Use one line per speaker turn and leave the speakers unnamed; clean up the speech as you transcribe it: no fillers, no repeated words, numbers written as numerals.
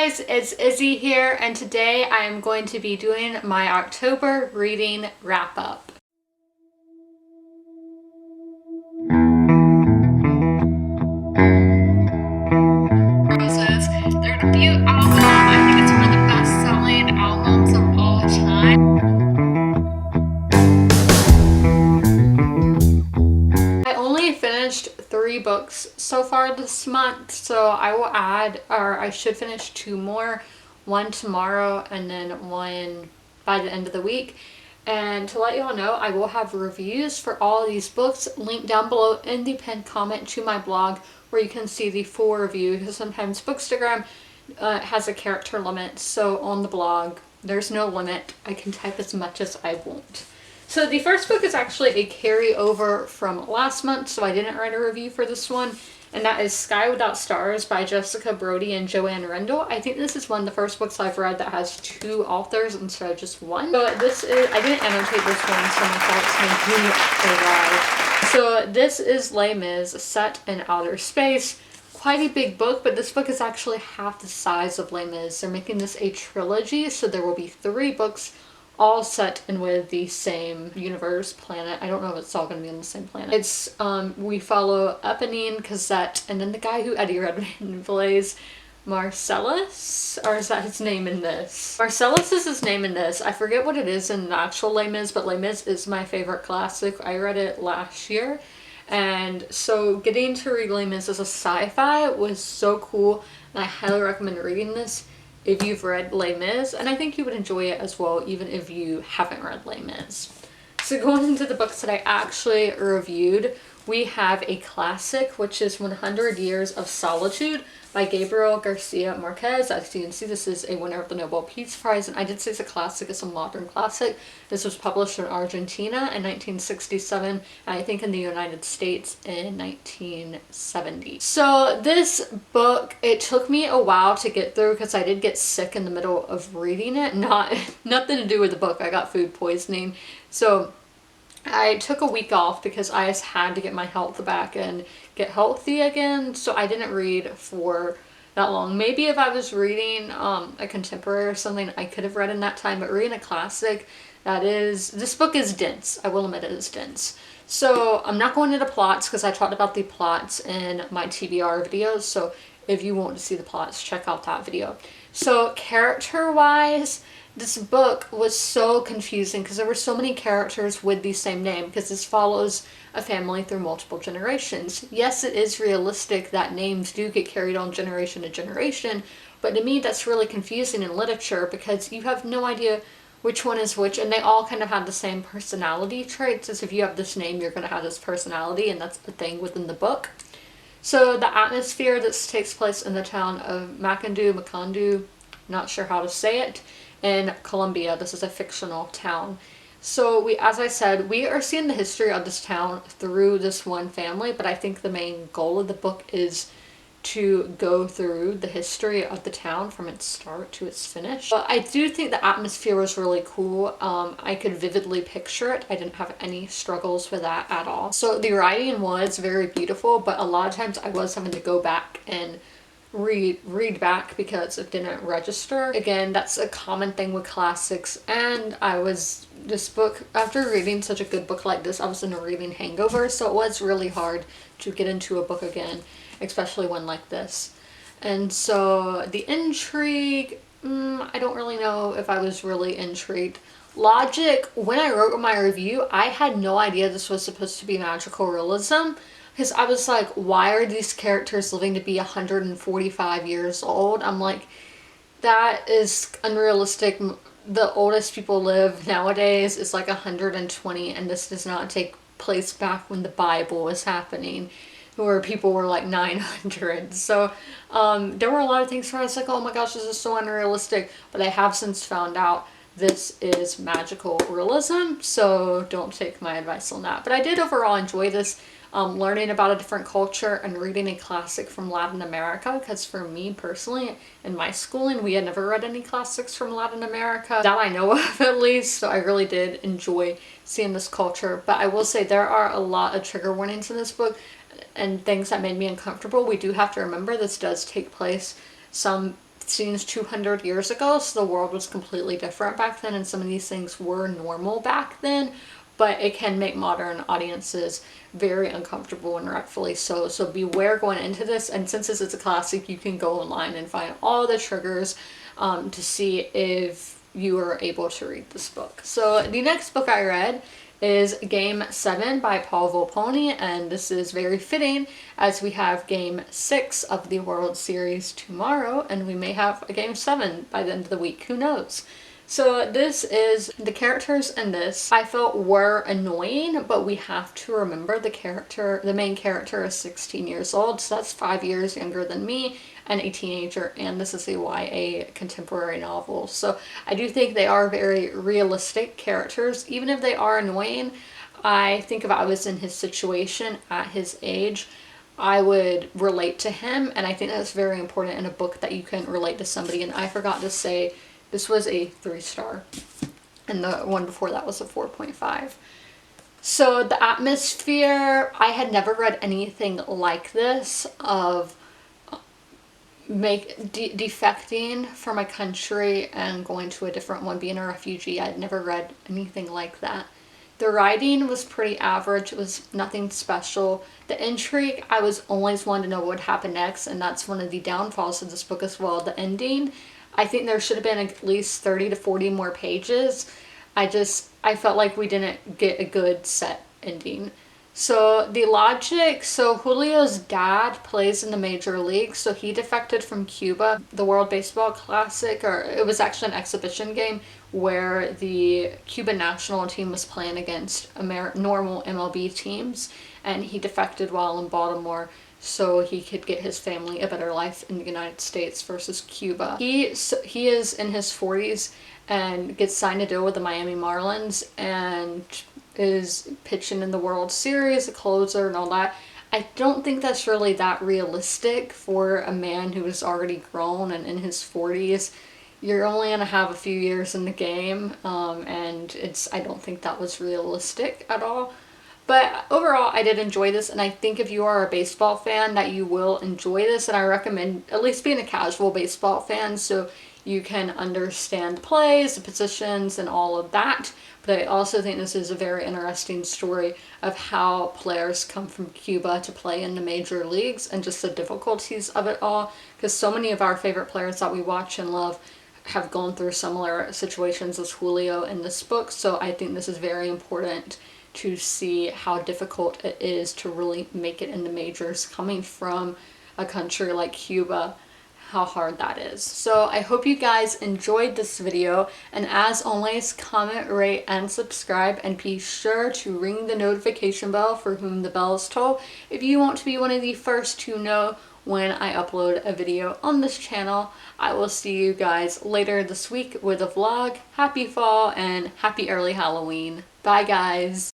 guys, it's Izzy here, and today I am going to be doing my October reading wrap up. Roses, their debut album, I think it's one of the best-selling albums of all time. I only finished 3 books so far this month, so I will add, or I should finish 2 more, one tomorrow and then one by the end of the week. And to let you all know, I will have reviews for all of these books linked down below in the pinned comment to my blog, where you can see the full review, because sometimes Bookstagram has a character limit, so on the blog there's no limit. I can type as much as I want. So the first book is actually a carryover from last month, so I didn't write a review for this one, and that is Sky Without Stars by Jessica Brody and Joanne Rendell. I think this is one of the first books I've read that has 2 authors instead of just one. So this is, I didn't annotate this one, so my thoughts may be arrive. So this is Les Mis, set in outer space. Quite a big book, but this book is actually half the size of Les Mis. They're making this a trilogy, so there will be 3 books all set in with the same universe, planet. I don't know if it's all going to be on the same planet. It's, we follow Eponine, Cosette, and then the guy who Eddie Redmayne plays, Marcellus? Or is that his name in this? Marcellus is his name in this. I forget what it is in the actual Les Mis, but Les Mis is my favorite classic. I read it last year. And so getting to read Les Mis as a sci-fi was so cool, and I highly recommend reading this if you've read Les Mis, and I think you would enjoy it as well even if you haven't read Les Mis. So going into the books that I actually reviewed, we have a classic, which is 100 Years of Solitude by Gabriel Garcia Marquez. As you can see, this is a winner of the Nobel Peace Prize, and I did say it's a classic, it's a modern classic. This was published in Argentina in 1967, and I think in the United States in 1970. So this book, it took me a while to get through because I did get sick in the middle of reading it. Nothing to do with the book, I got food poisoning. So I took a week off because I just had to get my health back and get healthy again, so I didn't read for that long. Maybe if I was reading a contemporary or something, I could have read in that time, but reading a classic, this book is dense. I will admit it is dense. So I'm not going into plots because I talked about the plots in my TBR videos, so if you want to see the plots, check out that video. So character-wise, this book was so confusing because there were so many characters with the same name, because this follows a family through multiple generations. Yes, it is realistic that names do get carried on generation to generation, but to me that's really confusing in literature because you have no idea which one is which, and they all kind of have the same personality traits, as if you have this name, you're going to have this personality, and that's the thing within the book. So the atmosphere, this takes place in the town of Macandu, not sure how to say it, in Colombia. This is a fictional town. So as I said, we are seeing the history of this town through this one family, but I think the main goal of the book is to go through the history of the town from its start to its finish. But I do think the atmosphere was really cool. I could vividly picture it. I didn't have any struggles with that at all. So the writing was very beautiful, but a lot of times I was having to go back and read back because it didn't register. Again, that's a common thing with classics, and this book, after reading such a good book like this, I was in a reading hangover, so it was really hard to get into a book again, especially one like this. And so the intrigue, I don't really know if I was really intrigued. Logic, when I wrote my review, I had no idea this was supposed to be magical realism, because I was like, why are these characters living to be 145 years old? I'm like, that is unrealistic. The oldest people live nowadays is like 120, and this does not take place back when the Bible was happening, where people were like 900. So there were a lot of things where I was like, oh my gosh, this is so unrealistic. But I have since found out this is magical realism, so don't take my advice on that. But I did overall enjoy this. Learning about a different culture and reading a classic from Latin America, because for me personally, in my schooling, we had never read any classics from Latin America, that I know of at least, so I really did enjoy seeing this culture. But I will say there are a lot of trigger warnings in this book and things that made me uncomfortable. We do have to remember this does take place some scenes 200 years ago, so the world was completely different back then, and some of these things were normal back then, but it can make modern audiences very uncomfortable, and rightfully so. So beware going into this, and since this is a classic, you can go online and find all the triggers to see if you are able to read this book. So the next book I read is Game 7 by Paul Volpone, and this is very fitting as we have Game 6 of the World Series tomorrow, and we may have a Game 7 by the end of the week, who knows. So this is, the characters in this I felt were annoying, but we have to remember the main character is 16 years old, so that's 5 years younger than me and a teenager, and this is a YA contemporary novel. So I do think they are very realistic characters. Even if they are annoying, I think if I was in his situation at his age, I would relate to him, and I think that's very important in a book, that you can relate to somebody. And I forgot to say, this was a 3-star, and the one before that was a 4.5. So the atmosphere, I had never read anything like this, of defecting from a country and going to a different one, being a refugee. I'd never read anything like that. The writing was pretty average. It was nothing special. The intrigue, I was always wanting to know what would happen next, and that's one of the downfalls of this book as well. The ending, I think there should have been at least 30 to 40 more pages. I felt like we didn't get a good set ending. So the logic, so Julio's dad plays in the major leagues, so he defected from Cuba. The World Baseball Classic, or it was actually an exhibition game where the Cuban national team was playing against normal MLB teams, and he defected while in Baltimore so he could get his family a better life in the United States versus Cuba. He is in his 40s and gets signed a deal with the Miami Marlins and is pitching in the World Series, a closer and all that. I don't think that's really that realistic for a man who is already grown and in his 40s. You're only going to have a few years in the game, and I don't think that was realistic at all. But overall, I did enjoy this, and I think if you are a baseball fan that you will enjoy this, and I recommend at least being a casual baseball fan so you can understand the plays, the positions, and all of that. But I also think this is a very interesting story of how players come from Cuba to play in the major leagues and just the difficulties of it all, because so many of our favorite players that we watch and love have gone through similar situations as Julio in this book. So I think this is very important to see how difficult it is to really make it in the majors coming from a country like Cuba, how hard that is. So I hope you guys enjoyed this video, and as always, comment, rate, and subscribe, and be sure to ring the notification bell for whom the bells toll if you want to be one of the first to know when I upload a video on this channel. I will see you guys later this week with a vlog. Happy fall and happy early Halloween. Bye guys!